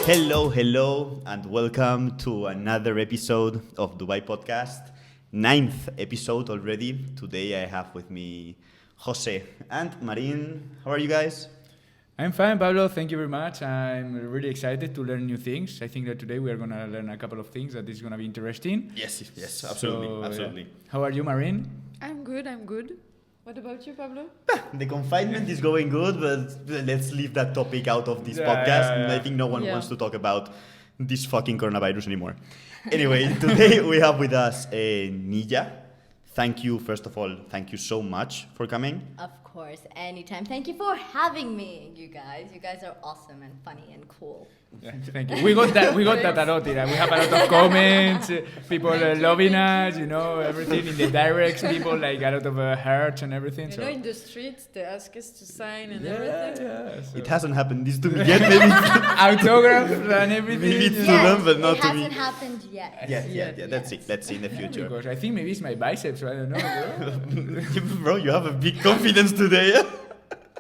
Hello, and welcome to another episode of DubaiPodcast. 9th episode already. Today I have with me Jose and Marin. How are you guys? I'm fine, Pablo. Thank you very much. I'm really excited to learn new things. I think that today we are going to learn a couple of things that is going to be interesting. Yes, absolutely. Yeah. How are you, Marin? I'm good. What about you, Pablo? The confinement is going good, but let's leave that topic out of this podcast. Yeah. I think no one wants to talk about this fucking coronavirus anymore. Anyway, today we have with us Nija. Thank you, first of all, thank you so much for coming. Of course, anytime. Thank you for having me, you guys. You guys are awesome and funny and cool. Yeah, thank you. We got that a lot. We have a lot of comments. People loving us, everything in the directs. People like a lot of hearts and everything. You know, in the streets, they ask us to sign and everything. Yeah. So. It hasn't happened this to me yet, maybe. Autographs and everything. Maybe it's to them, but not to me. It hasn't happened yet. Yeah, that's it. Let's see in the future. Because I think maybe it's my biceps, I don't know, bro. Bro, you have a big confidence today.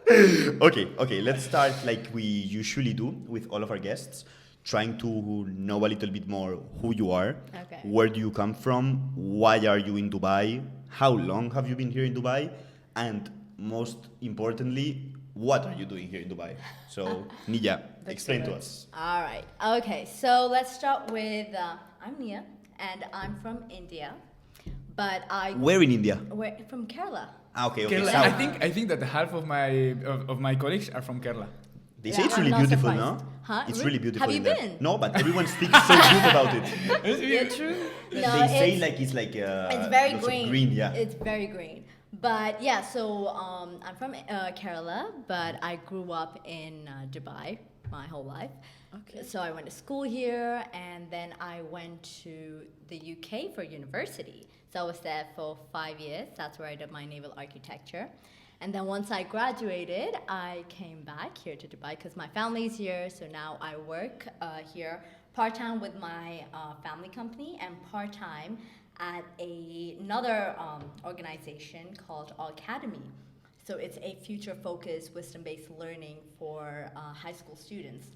Okay, let's start like we usually do with all of our guests, trying to know a little bit more who you are, Okay. Where do you come from, why are you in Dubai, how long have you been here in Dubai, and most importantly, what are you doing here in Dubai? So, Nija, explain to us. All right. Okay, so let's start with, I'm Nia, and I'm from India, but Where in India? We're from Kerala. Okay. Kerala. South. I think that half of my colleagues are from Kerala. They say it's I'm really not beautiful, surprised. no? Huh? It's really beautiful. Have you in there. been? No, but everyone speaks so good about it. Yeah, true. No, They say like it's like it's very lots of green. green, yeah. It's very green. But yeah, so I'm from Kerala, but I grew up in Dubai my whole life. Okay. So I went to school here, and then I went to the UK for university. So I was there for 5 years. That's where I did my naval architecture. And then once I graduated, I came back here to Dubai because my family's here. So now I work here part-time with my family company and part-time at another organization called Academy. So it's a future-focused, wisdom-based learning for high school students.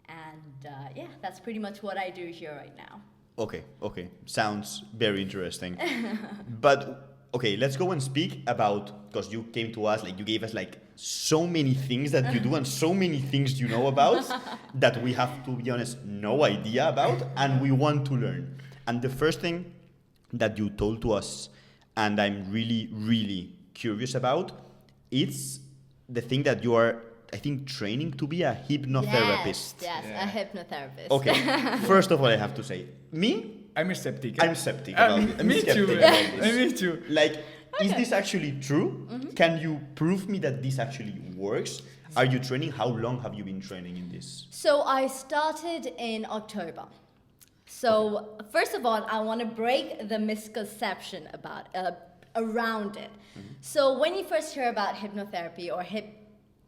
And yeah, that's pretty much what I do here right now. Okay. Sounds very interesting. But okay, let's go and speak about, because you came to us, like you gave us like so many things that you do and so many things you know about that we have, to be honest, no idea about, and we want to learn. And the first thing that you told to us, and I'm really, really curious about, it's the thing that you are, I think, training to be a hypnotherapist. Yes, a hypnotherapist. Okay, first of all, I have to say, I'm skeptic. I'm skeptic about it. I'm Me skeptic too. about this. Me too. Like, is this actually true? Mm-hmm. Can you prove me that this actually works? Are you training? How long have you been training in this? So I started in October. So first of all, I want to break the misconception about around it. Mm-hmm. So when you first hear about hypnotherapy or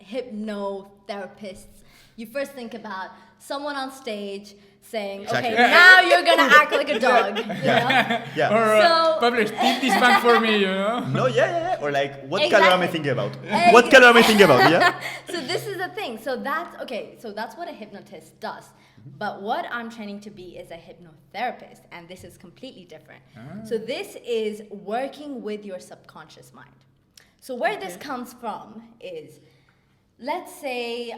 hypnotherapists, you first think about someone on stage saying, Exactly. okay, now you're going to act like a dog. You know? Yeah. Or So- Pablo, steal this bank for me, No, yeah. Or like, what Exactly. color am I thinking about? What color am I thinking about? Yeah. So this is the thing. So that's what a hypnotist does. But what I'm training to be is a hypnotherapist, and this is completely different. So this is working with your subconscious mind. So where this comes from is, let's say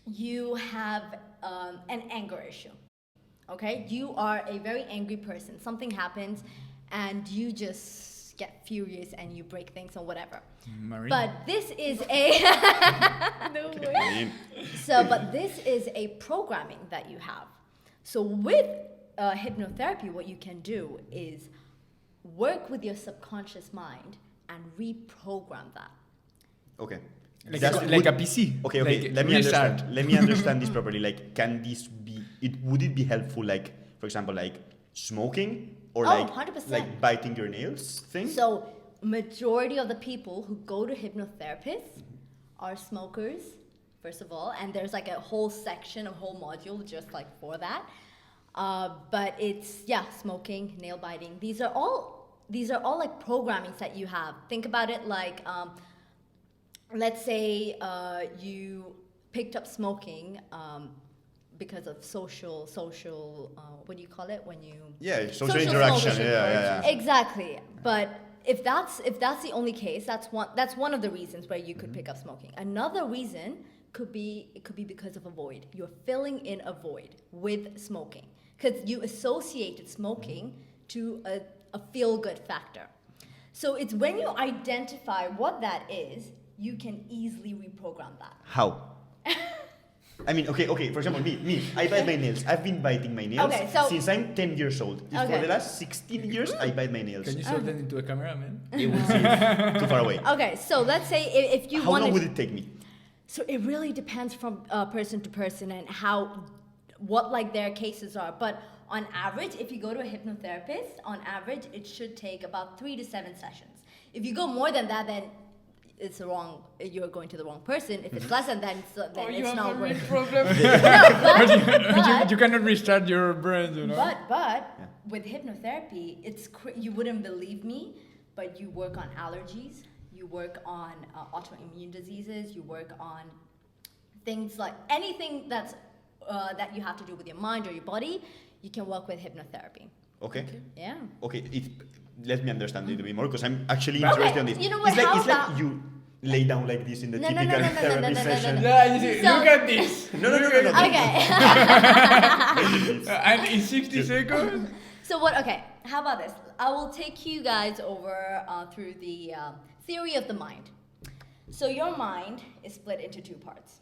you have an anger issue. Okay, you are a very angry person. Something happens, and you just get furious and you break things or whatever. Marie. But this is a No way. but this is a programming that you have. So with hypnotherapy, what you can do is work with your subconscious mind and reprogram that. Okay. Like Would- a PC. Okay. Like Let me restart. understand. Let me understand this properly. Like, can this be? Would it be helpful? Like, for example, like smoking or 100%. like biting your nails thing. So majority of the people who go to hypnotherapists are smokers, first of all, and there's like a whole section, a whole module just like for that. But it's smoking, nail biting. These are all like programmings that you have. Think about it like, let's say you picked up smoking because of social. What do you call it when you? Yeah, social Social interaction. smoking. Yeah. Exactly, but if that's the only case, that's one of the reasons where you could pick up smoking. Another reason could be because of a void. You're filling in a void with smoking because you associated smoking to a feel-good factor. So it's when you identify what that is, you can easily reprogram that. How? I mean, okay. For example, me, I bite my nails. I've been biting my nails since I'm 10 years old. For the last 16 years, I bite my nails. Can you show them into a camera, man? It will seem too far away. Okay, so let's say if you How want long would it take me? So it really depends from person to person and what like their cases are. But on average, if you go to a hypnotherapist, on average, it should take about 3 to 7 sessions. If you go more than that, then it's wrong. You're going to the wrong person. If it's less than that, then it's not real worth. problem. You cannot restart your brain, you know. But with hypnotherapy, you wouldn't believe me, but you work on allergies, you work on autoimmune diseases, you work on things like anything that you have to do with your mind or your body. You can work with hypnotherapy. Okay. Yeah. Okay. Let me understand a little bit more because I'm actually interested in this. You know what? It's like you lay down like this in the typical therapy session. Yeah, you see, look at this. No. Okay. And in 60 seconds. So how about this? I will take you guys over through the theory of the mind. So your mind is split into 2 parts.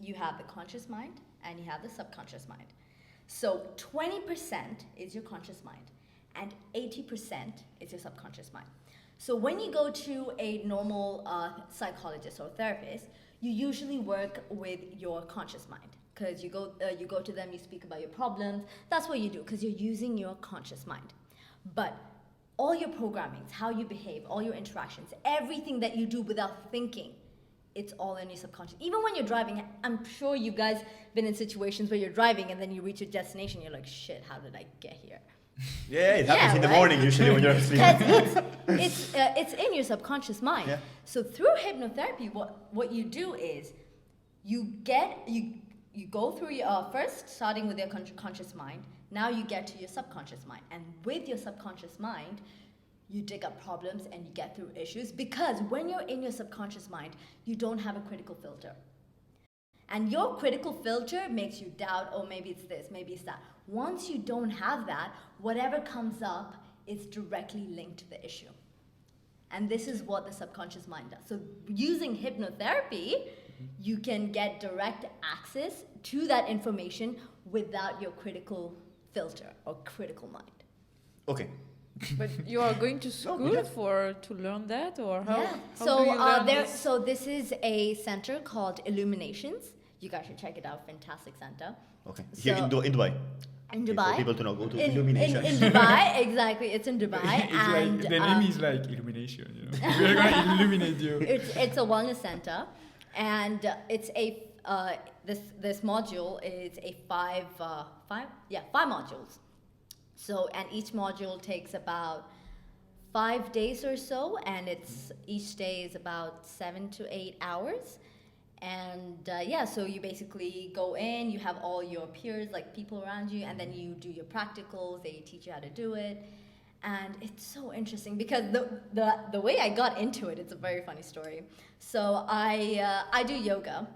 You have the conscious mind and you have the subconscious mind. So 20% is your conscious mind and 80% is your subconscious mind. So when you go to a normal psychologist or therapist, you usually work with your conscious mind because you go to them, you speak about your problems. That's what you do because you're using your conscious mind. But all your programmings, how you behave, all your interactions, everything that you do without thinking, it's all in your subconscious. Even when you're driving, I'm sure you guys been in situations where you're driving and then you reach your destination, you're like, shit, how did I get here? Yeah, it happens in the morning usually when you're asleep. Because it's in your subconscious mind. Yeah. So through hypnotherapy, what you do is you go through your first starting with your conscious mind. Now you get to your subconscious mind, and with your subconscious mind, you dig up problems and you get through issues because when you're in your subconscious mind, you don't have a critical filter. And your critical filter makes you doubt, oh, maybe it's this, maybe it's that. Once you don't have that, whatever comes up is directly linked to the issue. And this is what the subconscious mind does. So using hypnotherapy, you can get direct access to that information without your critical filter or critical mind. Okay. But you are going to school to learn that, or how? Yeah. How do you learn this? So this is a center called Illuminations. You guys should check it out. Fantastic center. Okay. So- Here in Dubai. In Okay, Dubai. for people to know, go to In Illumination. Dubai, exactly. It's in Dubai, It's and like, the name is like illumination, you know. We're gonna illuminate you. it's a wellness center, and it's a this module is a five modules. So and each module takes about 5 days or so, and each day is about 7 to 8 hours. And so you basically go in, you have all your peers, like people around you, and then you do your practicals, they teach you how to do it. And it's so interesting because the way I got into it, it's a very funny story. So I do yoga,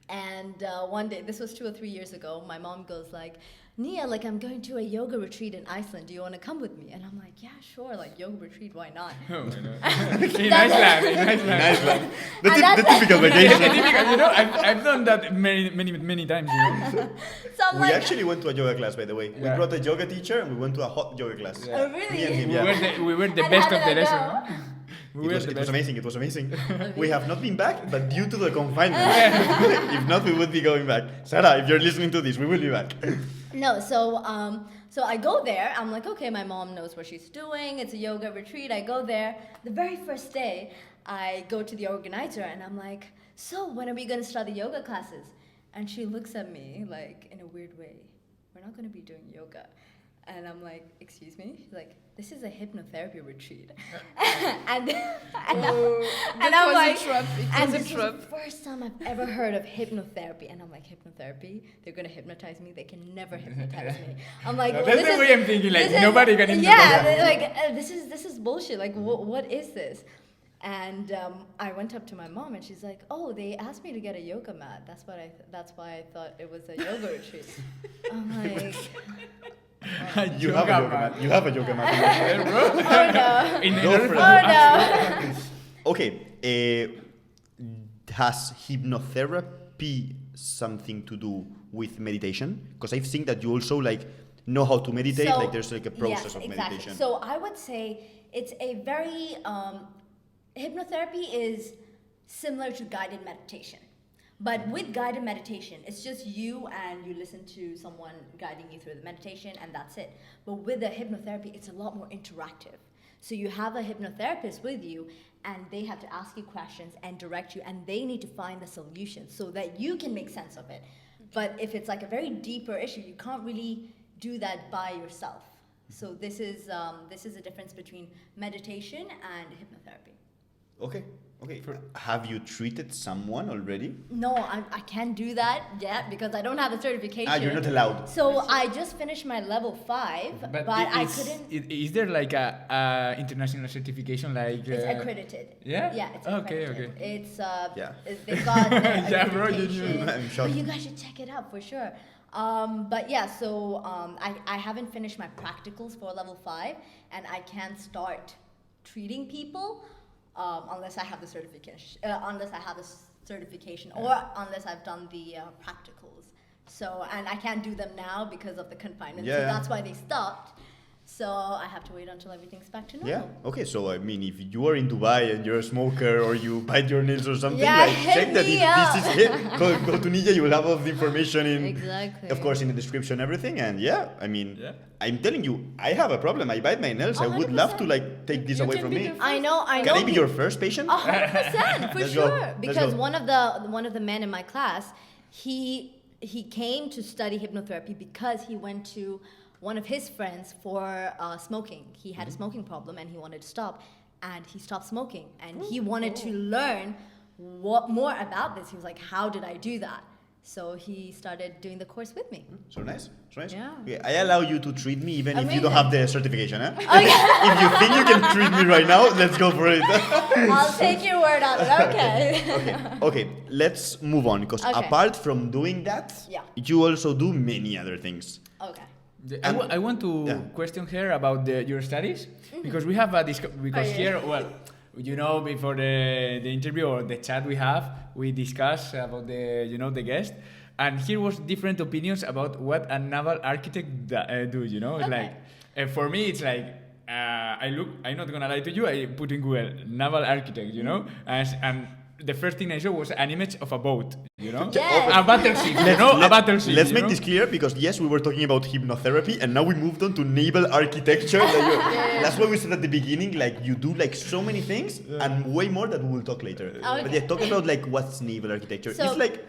and one day, this was 2 or 3 years ago, my mom goes like, Nia, like I'm going to a yoga retreat in Iceland. Do you want to come with me? And I'm like, yeah, sure. Like yoga retreat, why not? Oh my God. In Iceland. The typical vacation. You know, I've done that many times, you know. So I'm We like, actually went to a yoga class, by the way. We Yeah. brought a yoga teacher and we went to a hot yoga class. Yeah. oh really? Me and him, We yeah. were the And best how of did the I lesson. go? Huh? We It were was, the it was best. amazing. It was amazing. We have not been back, but due to the confinement. If not, we would be going back. Sarah, if you're listening to this, we will be back. No, so I go there. I'm like, okay, my mom knows what she's doing. It's a yoga retreat. I go there. The very first day, I go to the organizer and I'm like, so when are we going to start the yoga classes? And she looks at me like in a weird way. We're not going to be doing yoga. And I'm like, excuse me? She's like, this is a hypnotherapy retreat. and I'm like, and this is the first time I've ever heard of hypnotherapy. And I'm like, hypnotherapy? They're going to hypnotize me? They can never hypnotize me. I'm like, no, that's the way I'm thinking, like, nobody can hypnotize me. Yeah, like, this is bullshit. Like, what is this? And I went up to my mom and she's like, oh, they asked me to get a yoga mat. That's why I thought it was a yoga retreat. I'm like... You have a yoga mat. You have a yoga mat. Oh no. Okay. Has hypnotherapy something to do with meditation? Because I've seen that you also like know how to meditate. So, like there's like a process of exactly. meditation. So I would say it's a very hypnotherapy is similar to guided meditation. But with guided meditation, it's just you and you listen to someone guiding you through the meditation and that's it. But with the hypnotherapy, it's a lot more interactive. So you have a hypnotherapist with you and they have to ask you questions and direct you and they need to find the solution so that you can make sense of it. But if it's like a very deeper issue, you can't really do that by yourself. So this is a difference between meditation and hypnotherapy. Okay. Have you treated someone already? No, I can't do that yet because I don't have the certification. You're not allowed. So I just finished my level 5, but I couldn't. Is there like a international certification like? It's accredited. Yeah. Yeah, it's accredited. Okay. It's Yeah. They've got the Yeah, bro, you accreditation. knew. I'm shocked. But you guys should check it out for sure. But yeah, so I haven't finished my practicals for level 5, and I can't start treating people. Unless I have the certification, or unless I've done the practicals. So, and I can't do them now because of the confinement. So that's why they stopped. So I have to wait until everything's back to normal. Yeah. Okay. So I mean, if you are in Dubai and you're a smoker or you bite your nails or something, check that if this is it. Go to Ninja. You will have all the information of course, in the description, everything. And I'm telling you, I have a problem. I bite my nails. 100%. I would love to take this away from me. I know. Can I be your first patient? 100% for Let's sure. go. Because one of the men in my class, he came to study hypnotherapy because he went to one of his friends for smoking. He had a smoking problem and he wanted to stop, and he stopped smoking. And he wanted to learn more about this. He was like, how did I do that? So he started doing the course with me. So nice. Yeah. Okay, I allow you to treat me even if you Amazing. don't have the certification. Eh? Okay. If you think you can treat me right now, let's go for it. I'll take your word on it. Okay. Okay, let's move on, because apart from doing that, you also do many other things. Okay. I want to question her about your studies, because we have here, well, you know, before the interview or the chat we discuss about the guest, and here was different opinions about what a naval architect do, you know. It's like, for me it's like, I'm not gonna lie to you, I put in Google naval architect, you know, and the first thing I saw was an image of a boat, you know? Yes. A battleship, a battleship. Let's make this clear, because yes, we were talking about hypnotherapy, and now we moved on to naval architecture. That's why we said at the beginning, like, you do like so many things, and way more that we will talk later. Okay. But yeah, talk about like what's naval architecture. So, it's like...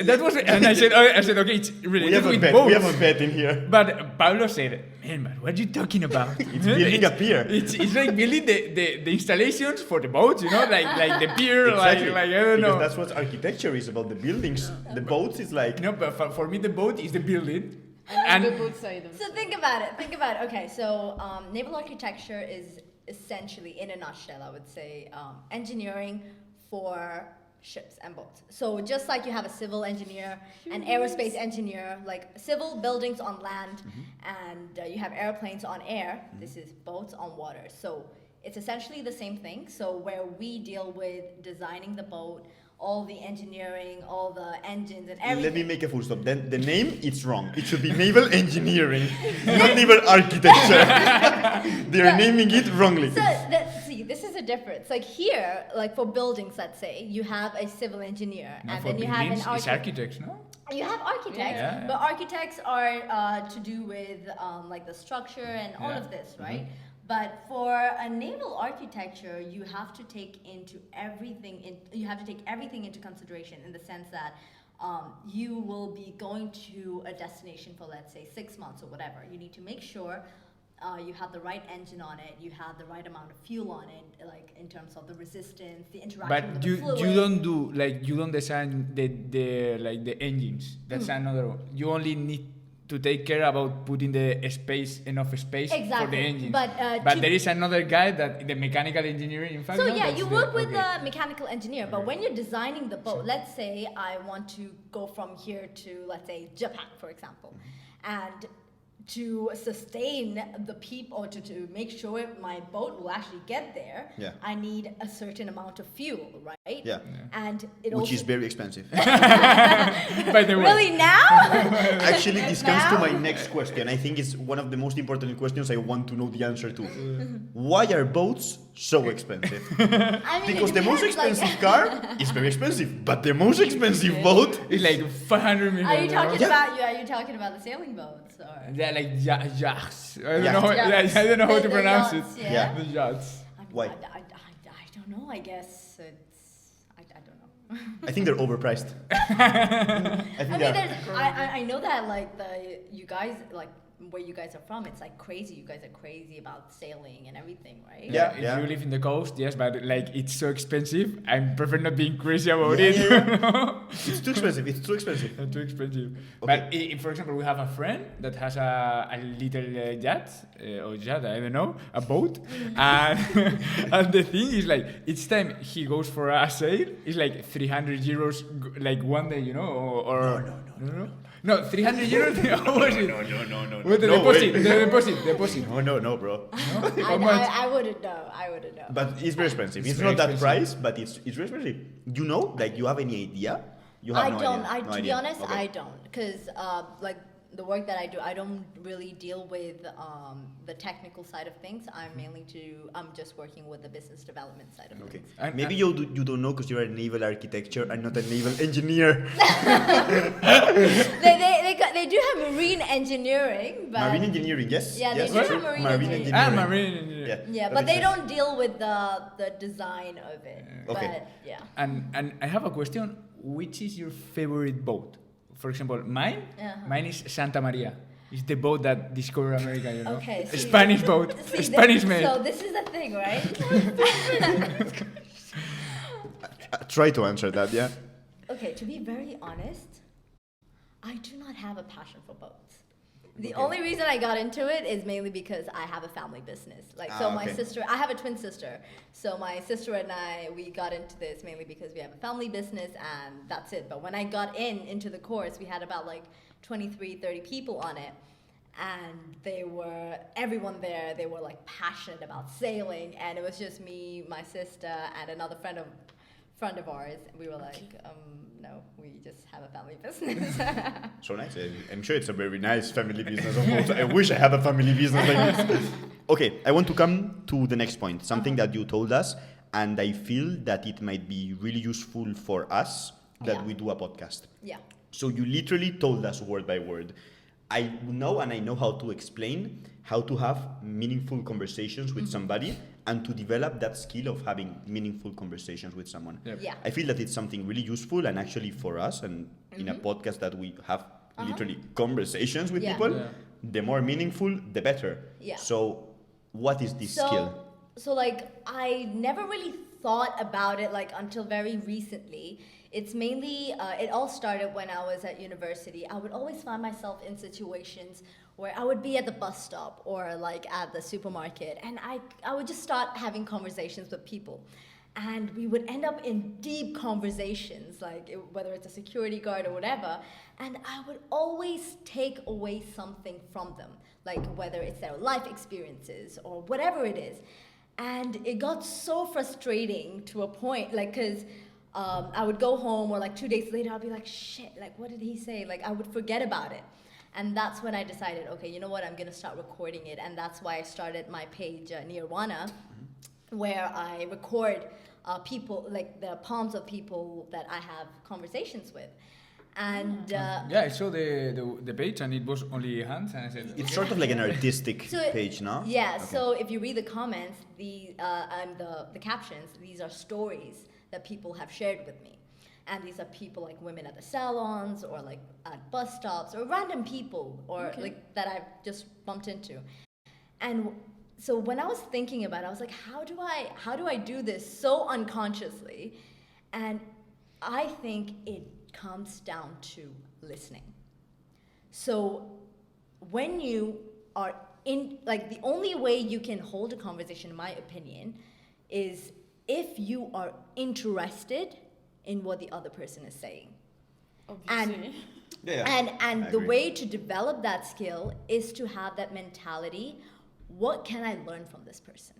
That was, and I said, okay, it's related with boats. We have a bet in here. But Pablo said, man, what are you talking about? It's building a pier. It's like building the installations for the boats, you know, like the pier, exactly. like I don't know. Because that's what architecture is about, the buildings. The boats is like... No, but for me the boat is the building. And the boat side of it. So think about it. Okay, so naval architecture is essentially, in a nutshell, I would say, engineering for ships and boats. So just like you have a civil engineer, an aerospace engineer, like civil buildings on land, and you have airplanes on air, this is boats on water. So it's essentially the same thing. So where we deal with designing the boat, all the engineering, all the engines and everything. Let me make a full stop. Then the name, it's wrong. It should be naval engineering, not naval architecture. They're naming it wrongly. So see, this is a difference. Like here, like for buildings, let's say, you have a civil engineer, and then you have an architect. It's architects, no? You have architects, but architects are to do with like the structure and all of this, right? But for a naval architecture, you have to take everything into consideration, in the sense that you will be going to a destination for, let's say, 6 months or whatever. You need to make sure you have the right engine on it, you have the right amount of fuel on it, like in terms of the resistance, the interaction with the fluid. But you don't do, like, you don't design the engines. That's another one. You only need to take care about putting enough space for the engines. But there is another guy that the mechanical engineering, in fact. So yeah, you work with a mechanical engineer, but when you're designing the boat, let's say I want to go from here to, let's say, Japan, for example, and to sustain the people, or to make sure my boat will actually get there, I need a certain amount of fuel, right? Yeah. And which is very expensive. By the way. Really now? Actually, this comes to my next question. I think it's one of the most important questions I want to know the answer to. Why are boats so expensive? I mean, because the most expensive car is very expensive, but the most expensive boat is like 500 million. Are you talking about the sailing boats? Or? Yeah, like yachts. I don't know how to pronounce it. Yeah. The yachts. Why? I don't know. I guess it's. I don't know. I think they're overpriced. I know that like you guys like where you guys are from, it's like crazy. You guys are crazy about sailing and everyththing, right? Yeah, if you live in the coast, yes, but like it's so expensive. I prefer not being crazy about it. It's too expensive. It's too expensive. Too expensive. Okay. But for example, we have a friend that has a little yacht, or yacht, I don't know, a boat, and and the thing is like each time he goes for a sail, it's like 300 euros, like one day, you know, or no, 300 euros. How was it? No. With the deposit. No, bro. I wouldn't know. But it's very expensive. It's not that price, but it's very expensive. You know, like you have any idea? You have To be honest, I don't, because like the work that I do, I don't really deal with the technical side of things. I'm just working with the business development side of things. Maybe you don't know because you're a naval architecture and not a naval engineer. They do have marine engineering, but marine engineering, yes. Yeah, they do have marine engineering. Marine engineering. Yeah, but they don't deal with the design of it. Okay. But yeah. And I have a question. Which is your favorite boat? For example, mine is Santa Maria. It's the boat that discovered America, you know. Okay. Spanish boat. Spanish made. So this is the thing, right? Try to answer that, yeah. Okay, to be very honest, I do not have a passion for boats. The only reason I got into it is mainly because I have a family business. My sister, I have a twin sister. So my sister and I, we got into this mainly because we have a family business and that's it. But when I got into the course, we had about like 23, 30 people on it. And everyone there, they were like passionate about sailing. And it was just me, my sister, and another friend of ours. We were like, no, we just have a family business. So nice. I'm sure it's a very nice family business. I wish I had a family business like this. Okay, I want to come to the next point. Something that you told us, and I feel that it might be really useful for us that we do a podcast. Yeah. So you literally told us word by word. I know how to explain how to have meaningful conversations with somebody and to develop that skill of having meaningful conversations with someone. Yep. Yeah. I feel that it's something really useful, and actually for us and in a podcast that we have literally conversations with people, the more meaningful, the better. Yeah. So what is this skill? So like I never really thought about it like until very recently. It's mainly, it all started when I was at university. I would always find myself in situations where I would be at the bus stop or like at the supermarket, and I would just start having conversations with people. And we would end up in deep conversations, like whether it's a security guard or whatever, and I would always take away something from them, like whether it's their life experiences or whatever it is. And it got so frustrating to a point, like, because I would go home, or like 2 days later, I'd be like, shit, like, what did he say? Like, I would forget about it. And that's when I decided, okay, you know what, I'm going to start recording it. And that's why I started my page, Nirvana, where I record people, like the palms of people that I have conversations with. And I saw the page, and it was only hands, and I said it's sort of like an artistic page, no? Yeah. Okay. So if you read the comments, and the captions, these are stories that people have shared with me, And these are people like women at the salons or like at bus stops or random people or like that I've just bumped into. And so when I was thinking about it, I was like, how do I do this so unconsciously? And I think it comes down to listening. So when you are like the only way you can hold a conversation, in my opinion, is if you are interested in what the other person is saying. Obviously. And the way to develop that skill is to have that mentality, what can I learn from this person?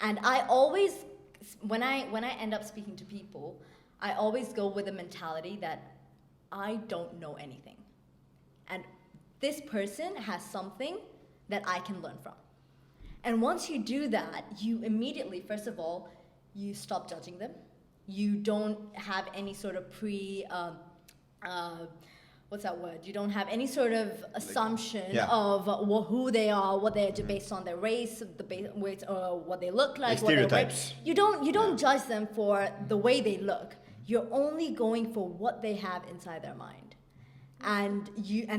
And I always, when I end up speaking to people, I always go with a mentality that I don't know anything. And this person has something that I can learn from. And once you do that, you immediately, first of all, you stop judging them. You don't have any sort of what's that word? You don't have any sort of assumption of who they are, what they are based on their race, or what they look like, what stereotypes. You don't judge them for the way they look. You're only going for what they have inside their mind. And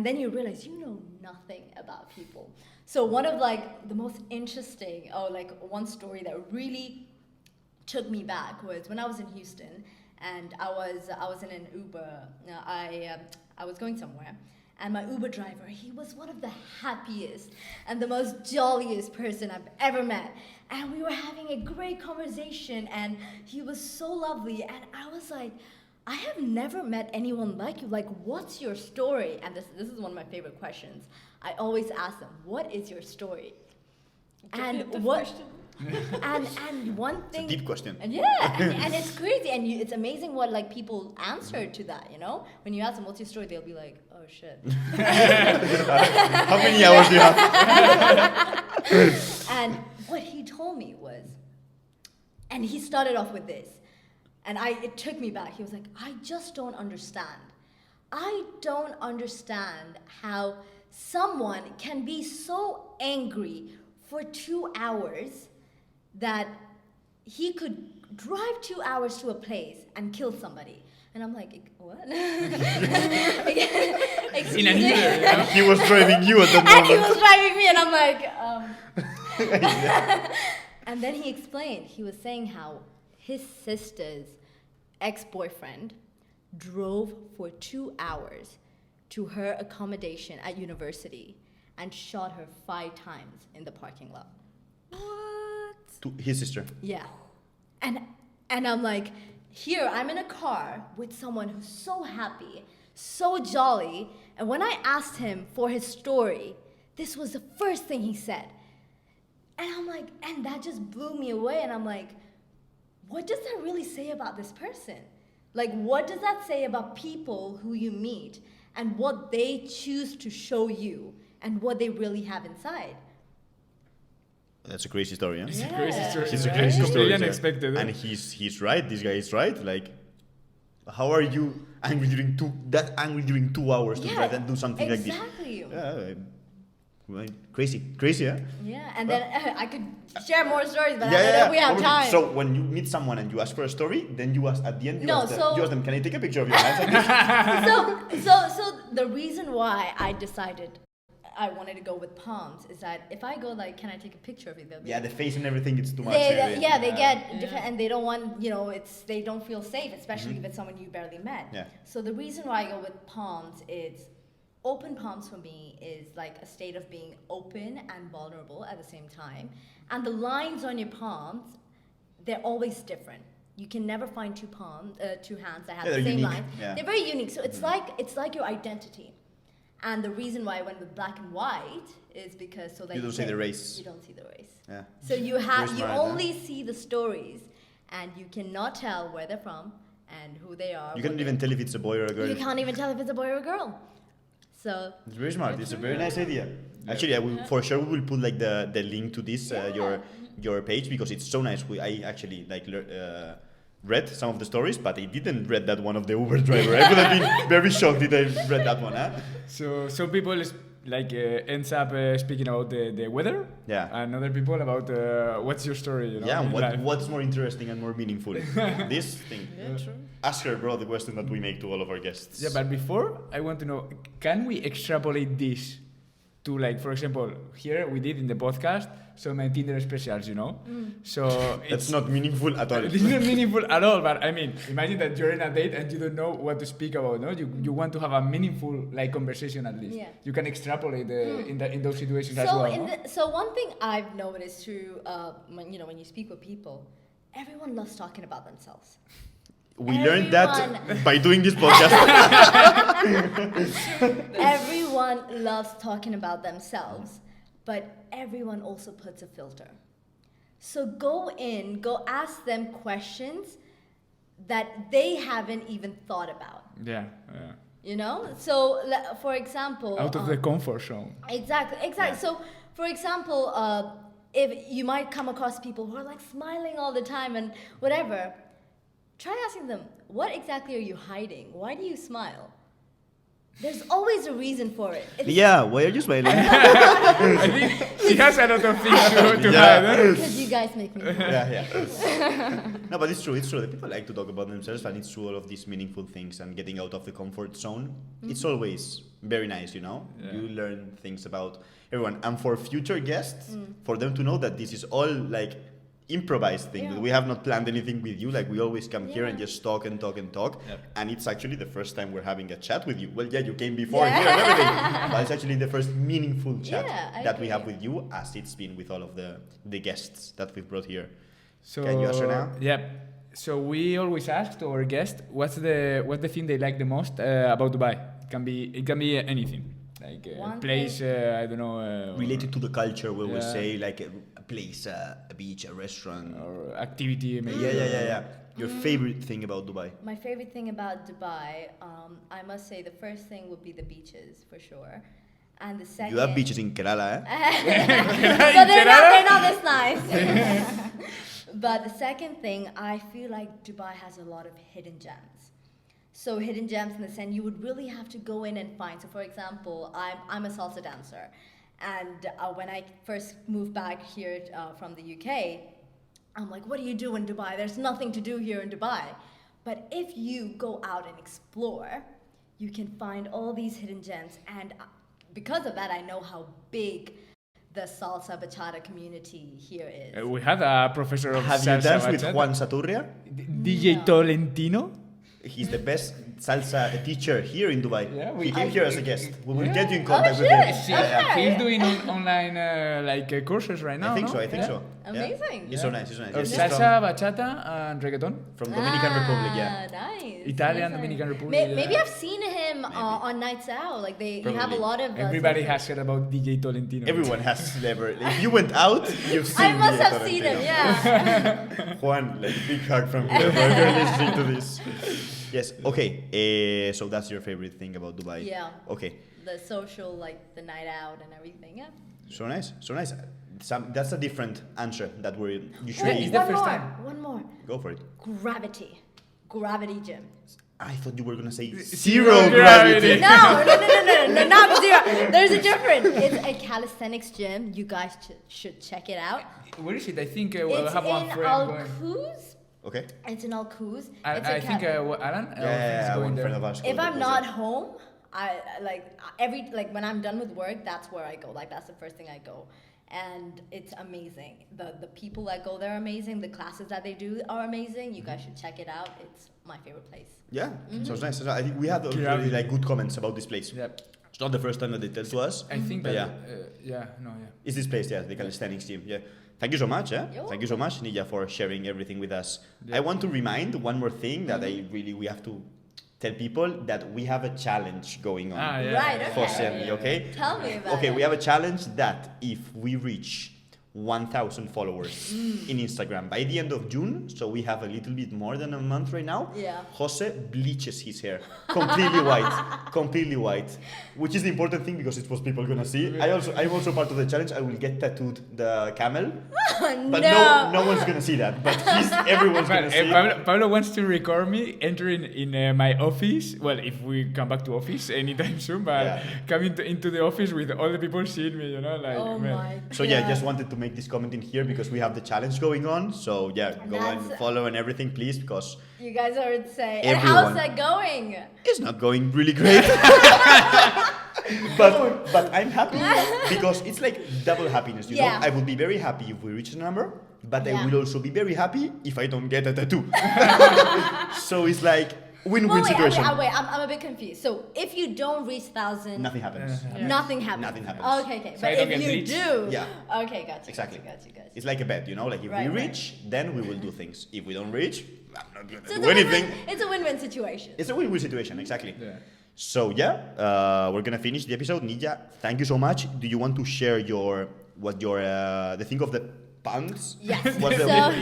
then you realize you know nothing about people. So one of like the most interesting, one story that really took me back was when I was in Houston and I was in an Uber. I was going somewhere, and my Uber driver, he was one of the happiest and the most jolliest person I've ever met. And we were having a great conversation, and he was so lovely. And I was like, I have never met anyone like you. Like, what's your story? And this is one of my favorite questions. I always ask them, what is your story? And what? And one thing. It's a deep question. And and it's crazy, and it's amazing what like people answer to that. You know, when you ask them what's your story, they'll be like, oh shit. How many hours do you have? And what he told me was, and he started off with this, and it took me back. He was like, I just don't understand. I don't understand how someone can be so angry for 2 hours that he could drive 2 hours to a place and kill somebody. And I'm like, what? Excuse me. And he was driving you at that moment. And he was driving me, and I'm like, And then he explained, he was saying how his sister's ex-boyfriend drove for 2 hours to her accommodation at university and shot her 5 times in the parking lot. What? To his sister. Yeah. And I'm like, here, I'm in a car with someone who's so happy, so jolly, and when I asked him for his story, this was the first thing he said. And I'm like, and that just blew me away, and I'm like, what does that really say about this person? Like, what does that say about people who you meet and what they choose to show you and what they really have inside? That's a crazy story, huh? It's a crazy story. It's a right? crazy story. Completely unexpected. And he's right. This guy is right. Like, how are you angry during 2 hours to drive and do something like this? Exactly. Yeah. Crazy, huh? Yeah, and then I could share more stories, but I don't know if we have time. So when you meet someone and you ask for a story, then you ask at the end. You ask them, can I take a picture of your hands like this? So the reason why I decided I wanted to go with palms is that if I go like, can I take a picture of you? The face and everything, it's too much. They get different, and they don't want, they don't feel safe, especially if it's someone you barely met. Yeah. So the reason why I go with palms is, open palms for me is like a state of being open and vulnerable at the same time. And the lines on your palms, they're always different. You can never find two hands that have the same unique. lines. Yeah. They're very unique. So it's like your identity. And the reason why I went with black and white is because so that you don't see the race. You don't see the race. Yeah. So you only see the stories, and you cannot tell where they're from and who they are. You can't even tell if it's a boy or a girl. You can't even tell if it's a boy or a girl. So it's very smart. It's a very nice idea. Actually, for sure we will put like the link to this your page, because it's so nice. I actually read some of the stories, but I didn't read that one of the Uber driver. I would have been very shocked if I read that one. Huh? So some people ends up speaking about the weather. Yeah. And other people about what's your story. You know, Yeah, in life. what's more interesting and more meaningful? This thing. Yeah, true. Ask her, bro, the question that we make to all of our guests. Yeah, but before I want to know, can we extrapolate this to, like, for example, here we did in the podcast some Tinder specials, you know. So That's not meaningful at all. It's not meaningful at all, but I mean, imagine that you're in a date and you don't know what to speak about. No, you want to have a meaningful like conversation at least. Yeah. You can extrapolate in those situations as well. No? So one thing I've noticed through when you speak with people, everyone loves talking about themselves. We learned that by doing this podcast. Everyone loves talking about themselves, but everyone also puts a filter. So go ask them questions that they haven't even thought about. Yeah. You know? So, for example... Out of the comfort zone. Exactly. Yeah. So, for example, if you might come across people who are like smiling all the time and whatever, try asking them, what exactly are you hiding? Why do you smile? There's always a reason for it. Yeah, why are you smiling? I think she has a lot of things to hide. Because you guys make me smile. Yeah. No, but it's true. The people like to talk about themselves, and it's true, all of these meaningful things and getting out of the comfort zone. It's always very nice, you know? Yeah. You learn things about everyone. And for future guests, for them to know that this is all like improvised thing. Yeah. We have not planned anything with you. Like, we always come here and Yeah. just talk and talk and talk. Yep. And it's actually the first time we're having a chat with you. Well, yeah, you came before here and everything. But it's actually the first meaningful chat Yeah, that we have agree. with you, as it's been with all of the guests that we've brought here. So, Can you answer now? Yeah. So we always ask to our guest what's the thing they like the most about Dubai. It can be anything, like One place. thing- I don't know. Related to the culture, where we Yeah. say like a place, a beach, a restaurant. or activity maybe. Yeah. Your favorite thing about Dubai? My favorite thing about Dubai, I must say the first thing would be the beaches, for sure. And the second... You have beaches in Kerala, But they're not this nice. But the second thing, I feel like Dubai has a lot of hidden gems. So hidden gems in the sense you would really have to go in and find. So for example, I'm a salsa dancer. And when I first moved back here from the UK, I'm like, what do you do in Dubai? There's nothing to do here in Dubai. But if you go out and explore, you can find all these hidden gems. And because of that, I know how big the salsa bachata community here is. We had a professor of Have you salsa danced with bachata. Juan Saturria? DJ No. Tolentino. He's the best salsa teacher here in Dubai. Yeah, he came here as a guest. We will get you in Oh, contact with shit. him. Okay. He's doing online courses right now. I think no? so. I think so. Amazing. He's so nice. He's so nice. Or Yes, he's salsa, bachata, and reggaeton. from Dominican Republic. Yeah. Nice. Italian, Amazing. Dominican Republic. Maybe yeah. I've seen him on Nights Out. Like they have a Probably. lot of. Everybody salsa. has heard about DJ Tolentino. Everyone has never. If you went out, you've seen. I must Diego have seen him. Tolentino. Yeah. Juan, like big hug from here for you're listening to this. Yes. Okay. So that's your favorite thing about Dubai. Yeah. Okay. The social, like the night out and everything. Yeah. So nice. So nice. That's a different answer that we're Wait, usually. is the one first more. time. One more. Go for it. Gravity gym. I thought you were gonna say Zero zero gravity. gravity. No, not zero. There's a difference. It's a calisthenics gym. You guys should check it out. Where is it? I think we'll It's have one in friend Al going. Quoz. Okay. It's in Al Quoz. I think Alan is Yeah, going one there. friend of ours. If called I'm it. not home, when I'm done with work, that's where I go. Like that's the first thing I go. And it's amazing. The people that go there are amazing. The classes that they do are amazing. You guys should check it out. It's my favorite place. Yeah, sounds nice. I think we had really Gravity. like good comments about this place. Yeah, It's not the first time that they tell to us. I think But that. yeah. Yeah. It's this place, yeah, the calisthenics team. Yeah. Thank you so much. You're Thank you so much, Nija, for sharing everything with us. Yeah. I want to remind one more thing that we have to tell people that we have a challenge going on. Yeah, Right, yeah, For okay. Semi, okay? Tell me about it. Okay, we have a challenge that if we reach 1,000 followers in Instagram by the end of June. So we have a little bit more than a month right now. Yeah. Jose bleaches his hair completely white, which is the important thing because it's what people are gonna see. I'm also part of the challenge. I will get tattooed the camel, but no one's gonna see that. But everyone's gonna see. Pablo wants to record me entering in my office. Well, if we come back to office anytime soon, but coming into the office with all the people seeing me, you know, like. Oh man. my God. So yeah, just wanted to make this comment in here because we have the challenge going on. So yeah, go and follow and everything, please, because you guys are insane. Everyone. And how's that going? it's not going really great. but I'm happy because it's like double happiness, you know. I will be very happy if we reach the number, but I will also be very happy if I don't get a tattoo. So it's like win-win situation. Wait, I'm a bit confused. So if you don't reach 1,000, Nothing happens. Nothing happens. Nothing happens. Okay. So But if you do, okay, gotcha. Exactly. Gotcha. It's like a bet, you know. Like if we reach, then we will do things. If we don't reach, I'm not gonna So do anything. It's a win-win situation. It's a win-win situation, exactly. Yeah. So we're gonna finish the episode. Nidia, thank you so much. Do you want to share the thing of the puns? Yes. What's So- the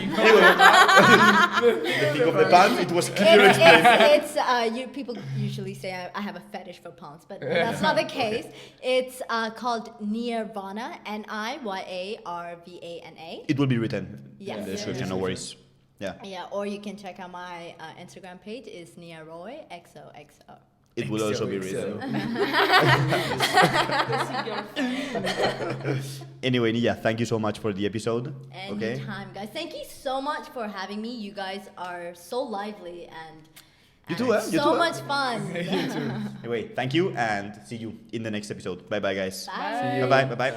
thing of the puns? It was clear explained. People usually say I have a fetish for puns, but that's not the case. It's called Nirvana, Niyarvana. It will be written Yes. in the description. No worries. Yeah. Yeah, or you can check out my Instagram page. It's Niaroy XOXO. It will also be written. Anyway, Nidia, thank you so much for the episode. Anytime, guys. Thank you so much for having me. You guys are so lively and You too, eh? You so too, eh? much fun. Anyway, thank you and see you in the next episode. Bye bye, guys. Bye. Bye bye.